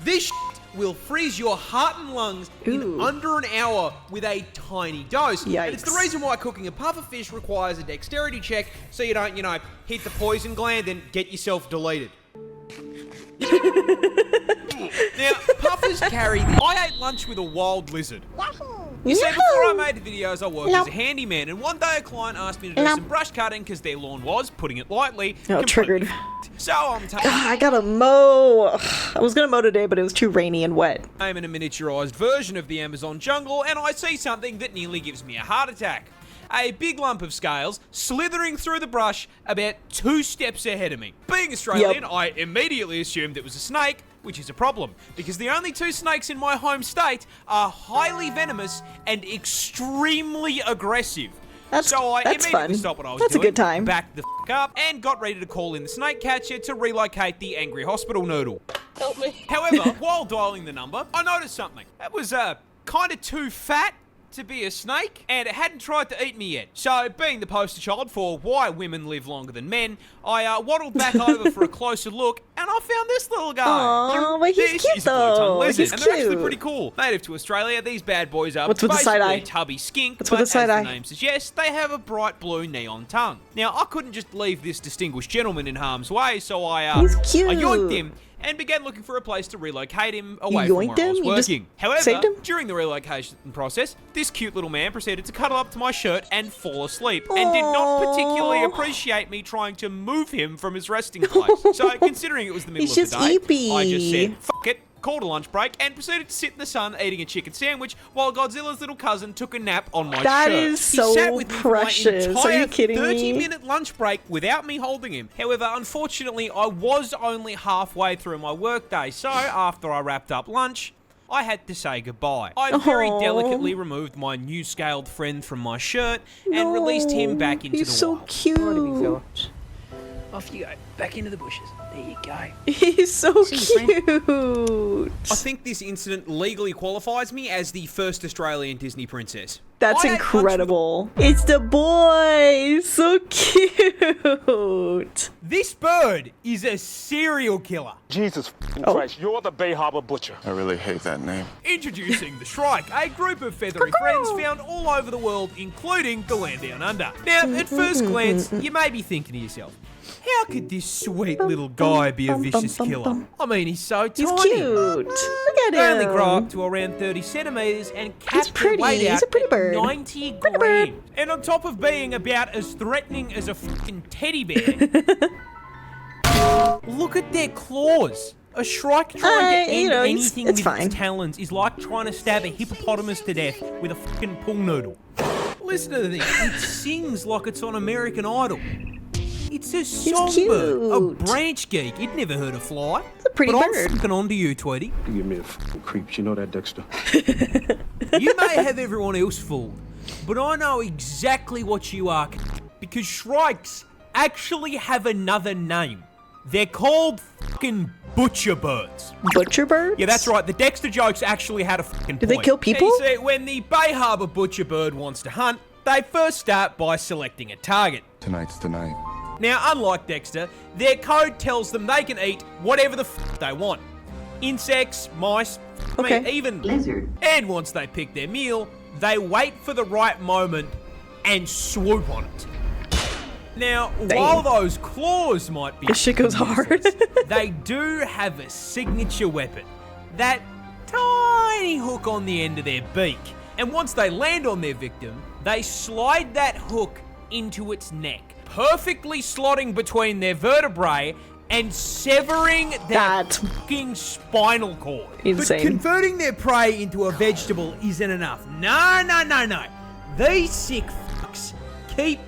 This will freeze your heart and lungs in under an hour with a tiny dose. Yikes. And it's the reason why cooking a pufferfish requires a dexterity check, so you don't, hit the poison gland and get yourself deleted. Now, puffers carry I ate lunch with a wild lizard. You see, before I made the videos, I worked as a handyman, and one day a client asked me to do some brush cutting because their lawn was, putting it lightly, triggered. So I'm taking I gotta mow. I was gonna mow today, but it was too rainy and wet. I'm in a miniaturized version of the Amazon jungle, and I see something that nearly gives me a heart attack. A big lump of scales slithering through the brush about 2 steps ahead of me. Being Australian, I immediately assumed it was a snake, which is a problem, because the only 2 snakes in my home state are highly venomous and extremely aggressive. So I immediately stopped what I was doing, a good time. Backed the f*** up, and got ready to call in the snake catcher to relocate the angry hospital noodle. Help me. However, while dialing the number, I noticed something. That was kind of too fat to be a snake, and it hadn't tried to eat me yet. So, being the poster child for why women live longer than men, I waddled back over for a closer look, and I found this little guy. Aww, but he's cute though. He's cute. They're actually pretty cool. Native to Australia, these bad boys are basically a tubby skink, but as the name suggests, they have a bright blue neon tongue. Now, I couldn't just leave this distinguished gentleman in harm's way, so I yoinked him and began looking for a place to relocate him away from where I was working. However, during the relocation process, this cute little man proceeded to cuddle up to my shirt and fall asleep, and did not particularly appreciate me trying to move him from his resting place. So, considering it was the middle of the day, I just said, fuck it, called a lunch break, and proceeded to sit in the sun eating a chicken sandwich while Godzilla's little cousin took a nap on my shirt. That is so he sat with me precious. For my entire Are you kidding me? 30-minute lunch break without me holding him. However, unfortunately, I was only halfway through my workday, so after I wrapped up lunch, I had to say goodbye. I very delicately removed my new scaled friend from my shirt and released him back into the wild. He's so cute. Off you go. Back into the bushes. There you go. He's so cute. I think this incident legally qualifies me as the first Australian Disney princess. That's incredible. It's the boy. So cute. This bird is a serial killer. Jesus Christ, you're the Bay Harbor Butcher. I really hate that name. Introducing the shrike, a group of feathery friends found all over the world, including the land down under. Now, at first glance, you may be thinking to yourself, how could this sweet little guy be a vicious killer? I mean, he's so tiny. He's cute. Look at him. They only grow up to around 30 centimeters and cap their weight out at 90 grams. And on top of being about as threatening as a fucking teddy bear, look at their claws. A shrike trying to end anything with its talons is like trying to stab a hippopotamus to death with a fucking pool noodle. Listen to the thing. It sings like it's on American Idol. It's a songbird, a branch geek. You'd never heard a fly. It's a pretty bird. I'm fucking onto you, Tweety. You give me a fucking creeps, you know that, Dexter? You may have everyone else fooled, but I know exactly what you are, because shrikes actually have another name. They're called fucking butcher birds. Butcher birds? Yeah, that's right. The Dexter jokes actually had a fucking point. Do they kill people? You see, when the Bay Harbor butcher bird wants to hunt, they first start by selecting a target. Tonight's the night. Now, unlike Dexter, their code tells them they can eat whatever the f they want. Insects, mice, even lizard. And once they pick their meal, they wait for the right moment and swoop on it. Now, while those claws might be this shit goes hard, they do have a signature weapon. That tiny hook on the end of their beak. And once they land on their victim, they slide that hook into its neck, perfectly slotting between their vertebrae and severing their fucking spinal cord. Insane. But converting their prey into a vegetable isn't enough. No. These sick fucks keep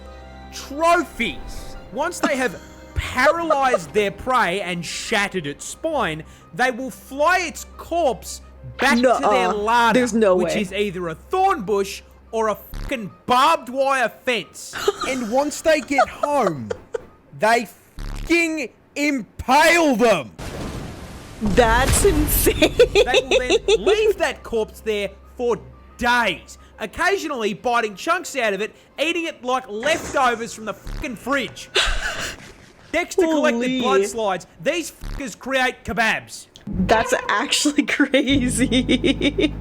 trophies. Once they have paralyzed their prey and shattered its spine, they will fly its corpse back to their larder, which is either a thorn bush or a fucking barbed wire fence. And once they get home, they fucking impale them. That's insane. They will then leave that corpse there for days, occasionally biting chunks out of it, eating it like leftovers from the fucking fridge. Dexter collected blood slides. These fuckers create kebabs. That's actually crazy.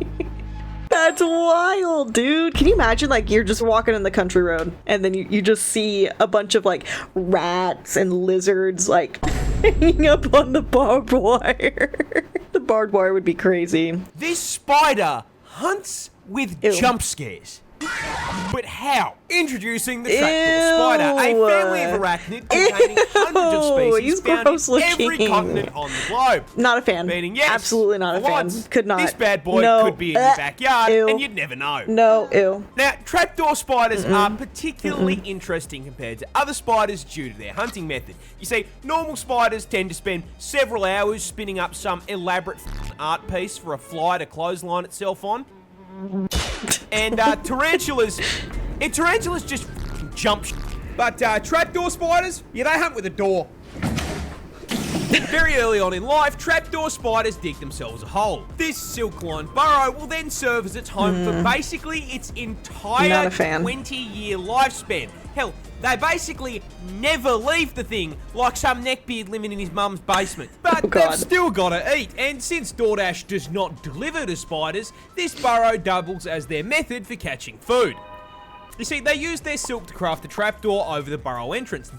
That's wild, dude. Can you imagine, like, you're just walking in the country road and then you just see a bunch of, like, rats and lizards, like, hanging up on the barbed wire. The barbed wire would be crazy. This spider hunts with jump scares. But how? Introducing the Trapdoor spider, a family of arachnid containing hundreds of species found in every continent on the globe. Not a fan. Meaning, yes, absolutely not a fan. Once, could not. This bad boy could be in your backyard, and you'd never know. No, ew. Now, trapdoor spiders are particularly interesting compared to other spiders due to their hunting method. You see, normal spiders tend to spend several hours spinning up some elaborate art piece for a fly to clothesline itself on. And tarantulas just jump. But trapdoor spiders, yeah, they hunt with a door. Very early on in life, trapdoor spiders dig themselves a hole. This silk-lined burrow will then serve as its home for basically its entire 20-year lifespan. Hell, they basically never leave the thing, like some neckbeard living in his mum's basement. But they've still got to eat, and since DoorDash does not deliver to spiders, this burrow doubles as their method for catching food. You see, they use their silk to craft the trapdoor over the burrow entrance.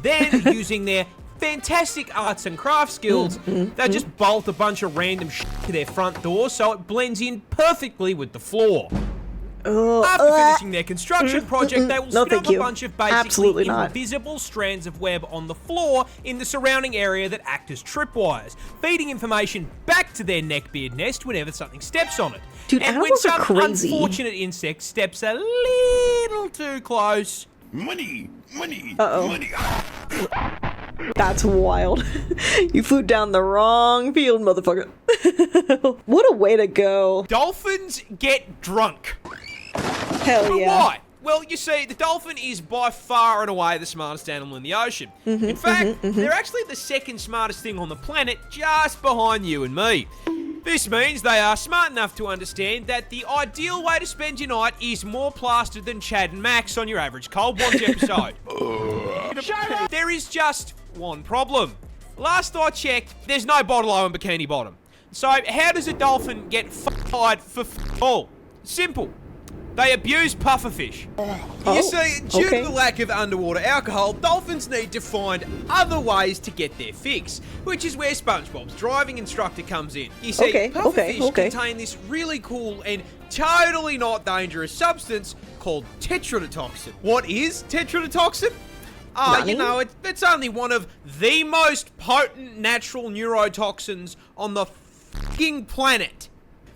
Then, using their fantastic arts and craft skills, they just bolt a bunch of random shit to their front door so it blends in perfectly with the floor. After finishing their construction project, they will spin up a bunch of basically invisible strands of web on the floor in the surrounding area that act as tripwires, feeding information back to their neckbeard nest whenever something steps on it. Dude, and when some unfortunate insect steps a little too close... Money! Money! Money! That's wild. You flew down the wrong field, motherfucker. What a way to go. Dolphins get drunk. Hell yeah. But why? Well, you see, the dolphin is by far and away the smartest animal in the ocean. In fact, they're actually the second smartest thing on the planet, just behind you and me. This means they are smart enough to understand that the ideal way to spend your night is more plastered than Chad and Max on your average Cold Watch episode. There is just one problem. Last I checked, there's no bottle-o in Bikini Bottom. So how does a dolphin get fired for all? Simple. They abuse pufferfish. You see, due to the lack of underwater alcohol, dolphins need to find other ways to get their fix, which is where SpongeBob's driving instructor comes in. You see, pufferfish contain this really cool and totally not dangerous substance called tetrodotoxin. What is tetrodotoxin? You know, it's only one of the most potent natural neurotoxins on the f***ing planet.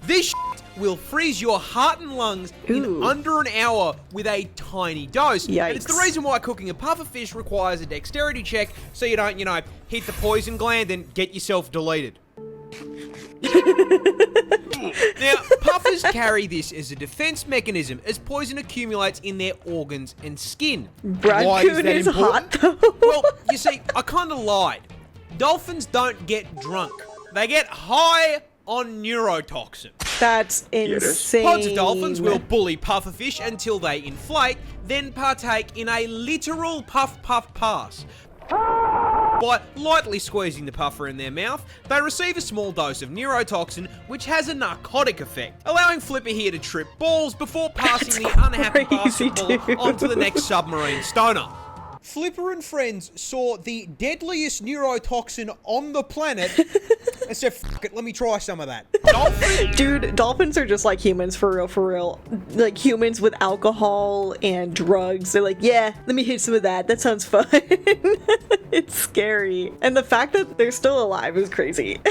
This shit will freeze your heart and lungs in under an hour with a tiny dose. Yikes. And it's the reason why cooking a pufferfish requires a dexterity check so you don't, you know, hit the poison gland and get yourself deleted. Now, puffers carry this as a defense mechanism as poison accumulates in their organs and skin. Why is that important? Hot, though. Well, you see, I kind of lied. Dolphins don't get drunk. They get high on neurotoxin. That's insane. Pods of dolphins will bully pufferfish until they inflate, then partake in a literal puff-puff-pass. By lightly squeezing the puffer in their mouth, they receive a small dose of neurotoxin, which has a narcotic effect, allowing Flipper here to trip balls before passing the unhappy basketball onto the next submarine stoner. Flipper and friends saw the deadliest neurotoxin on the planet and said, "Fuck it, let me try some of that." Dude, dolphins are just like humans, for real, for real. Like humans with alcohol and drugs. They're like, yeah, let me hit some of that. That sounds fun. It's scary. And the fact that they're still alive is crazy.